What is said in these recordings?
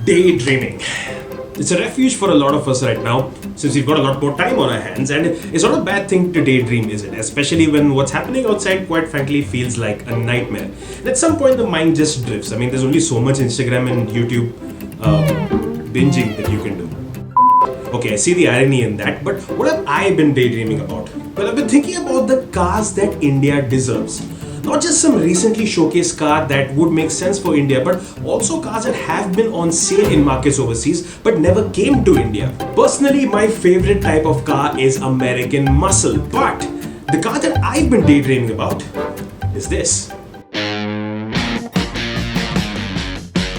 Daydreaming. It's a refuge for a lot of us right now since we've got a lot more time on our hands, and it's not a bad thing to daydream, is it? Especially when what's happening outside, quite frankly, feels like a nightmare. And at some point, the mind just drifts. I mean, there's only so much Instagram and YouTube binging that you can do. Okay, I see the irony in that, but what have I been daydreaming about? Well, I've been thinking about the cars that India deserves. Not just some recently showcased car that would make sense for India, but also cars that have been on sale in markets overseas but never came to India. Personally, my favorite type of car is American muscle, but the car that I've been daydreaming about is this.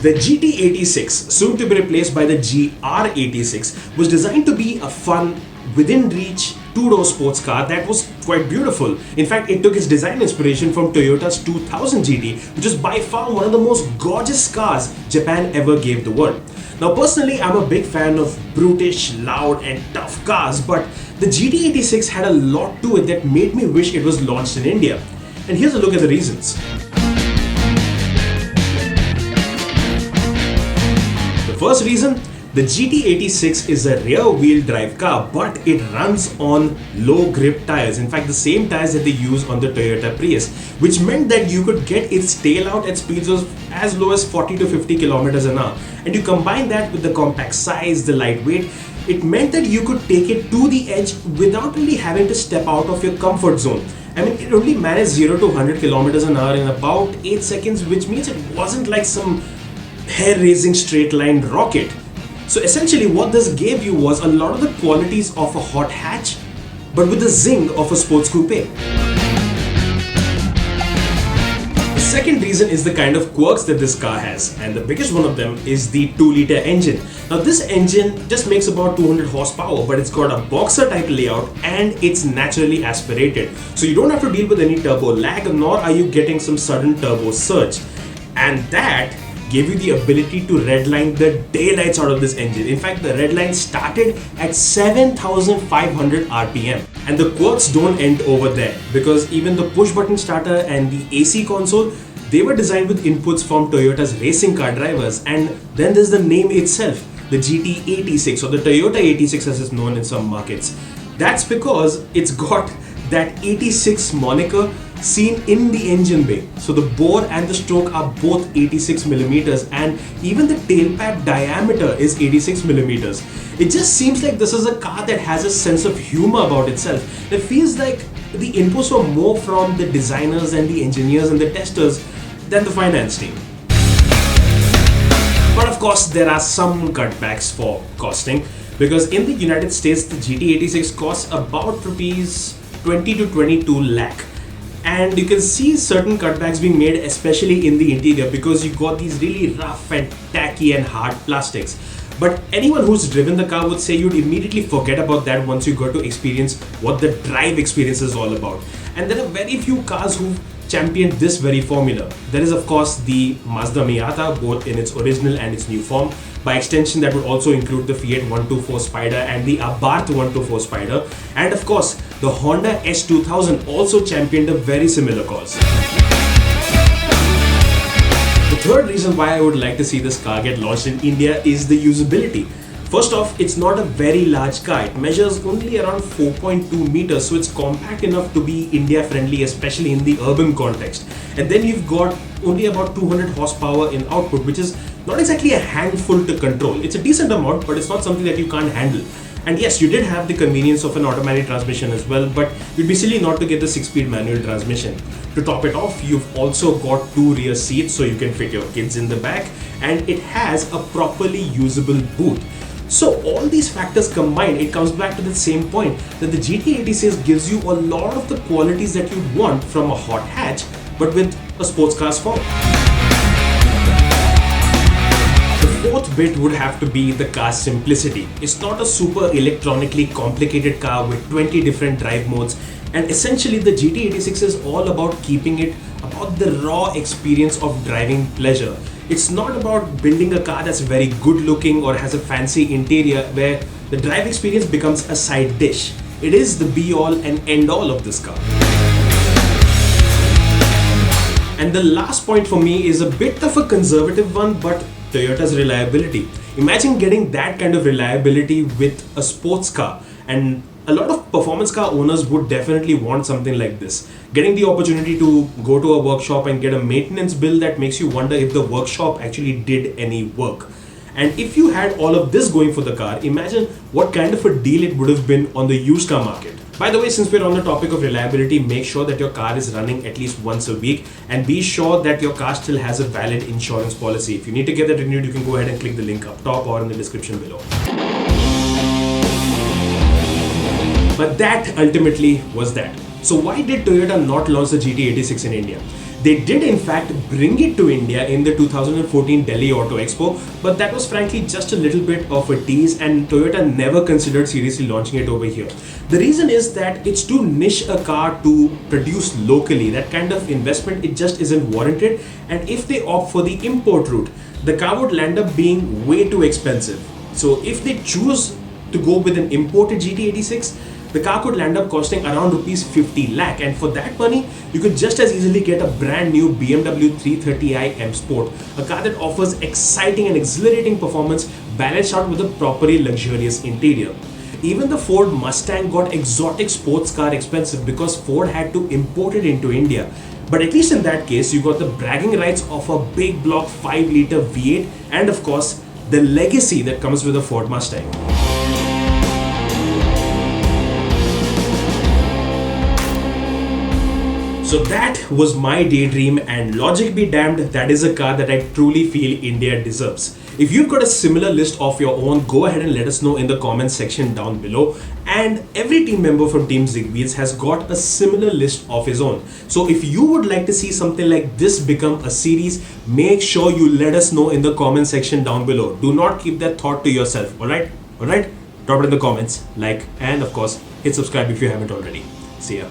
The GT86, soon to be replaced by the GR86, was designed to be a fun, within reach, two-door sports car that was quite beautiful. In fact, it took its design inspiration from Toyota's 2000 GT, which is by far one of the most gorgeous cars Japan ever gave the world. Now, personally, I'm a big fan of brutish, loud and tough cars, but the GT86 had a lot to it that made me wish it was launched in India. And here's a look at the reasons. The first reason, the GT86 is a rear-wheel drive car, but it runs on low-grip tires. In fact, the same tires that they use on the Toyota Prius, which meant that you could get its tail out at speeds of as low as 40 to 50 kilometers an hour. And you combine that with the compact size, the lightweight, it meant that you could take it to the edge without really having to step out of your comfort zone. I mean, it only managed 0 to 100 kilometers an hour in about 8 seconds, which means it wasn't like some hair-raising straight-line rocket. So essentially what this gave you was a lot of the qualities of a hot hatch, but with the zing of a sports coupe. The second reason is the kind of quirks that this car has, and the biggest one of them is the 2-liter engine. Now this engine just makes about 200 horsepower, but it's got a boxer type layout and it's naturally aspirated. So you don't have to deal with any turbo lag, nor are you getting some sudden turbo surge. And that gave you the ability to redline the daylights out of this engine. In fact, the redline started at 7,500 RPM. And the quirks don't end over there, because even the push button starter and the AC console, they were designed with inputs from Toyota's racing car drivers. And then there's the name itself, the GT86 or the Toyota 86 as it's known in some markets. That's because it's got that 86 moniker seen in the engine bay. So the bore and the stroke are both 86 millimeters, and even the tailpipe diameter is 86 millimeters. It just seems like this is a car that has a sense of humor about itself. It feels like the inputs were more from the designers and the engineers and the testers than the finance team. But of course, there are some cutbacks for costing, because in the United States, the GT86 costs about rupees 20 to 22 lakh. And you can see certain cutbacks being made, especially in the interior, because you got these really rough and tacky and hard plastics. But anyone who's driven the car would say you'd immediately forget about that once you got to experience what the drive experience is all about. And there are very few cars who've championed this very formula. There is of course the Mazda Miata, both in its original and its new form. By extension, that would also include the Fiat 124 Spider and the Abarth 124 Spider. And of course, the Honda S2000 also championed a very similar cause. The third reason why I would like to see this car get launched in India is the usability. First off, it's not a very large car. It measures only around 4.2 meters, so it's compact enough to be India friendly, especially in the urban context. And then you've got only about 200 horsepower in output, which is not exactly a handful to control. It's a decent amount, but it's not something that you can't handle. And yes, you did have the convenience of an automatic transmission as well, but you'd be silly not to get the 6-speed manual transmission. To top it off, you've also got 2 rear seats so you can fit your kids in the back, and it has a properly usable boot. So all these factors combined, it comes back to the same point that the GT86 gives you a lot of the qualities that you'd want from a hot hatch, but with a sports car's form. The fourth bit would have to be the car's simplicity. It's not a super electronically complicated car with 20 different drive modes, and essentially the GT86 is all about keeping it about the raw experience of driving pleasure. It's not about building a car that's very good looking or has a fancy interior where the drive experience becomes a side dish. It is the be all and end all of this car. And the last point for me is a bit of a conservative one, but Toyota's reliability. Imagine getting that kind of reliability with a sports car, and a lot of performance car owners would definitely want something like this. Getting the opportunity to go to a workshop and get a maintenance bill that makes you wonder if the workshop actually did any work. And if you had all of this going for the car, imagine what kind of a deal it would have been on the used car market. By the way, since we're on the topic of reliability, make sure that your car is running at least once a week, and be sure that your car still has a valid insurance policy. If you need to get that renewed, you can go ahead and click the link up top or in the description below. But that ultimately was that. So why did Toyota not launch the GT86 in India? They did in fact bring it to India in the 2014 Delhi Auto Expo, but that was frankly just a little bit of a tease, and Toyota never considered seriously launching it over here. The reason is that it's too niche a car to produce locally. That kind of investment, it just isn't warranted, and if they opt for the import route, the car would land up being way too expensive. So if they choose to go with an imported GT86, the car could land up costing around rupees 50 lakh, and for that money you could just as easily get a brand new BMW 330i M Sport, a car that offers exciting and exhilarating performance balanced out with a properly luxurious interior. Even the Ford Mustang got exotic sports car expensive because Ford had to import it into India. But at least in that case, you got the bragging rights of a big block 5-liter V8 and of course the legacy that comes with a Ford Mustang. So that was my daydream, and logic be damned, that is a car that I truly feel India deserves. If you've got a similar list of your own, go ahead and let us know in the comments section down below. And every team member from Team ZigWheels has got a similar list of his own. So if you would like to see something like this become a series, make sure you let us know in the comment section down below. Do not keep that thought to yourself, alright? Alright? Drop it in the comments, like, and of course, hit subscribe if you haven't already. See ya.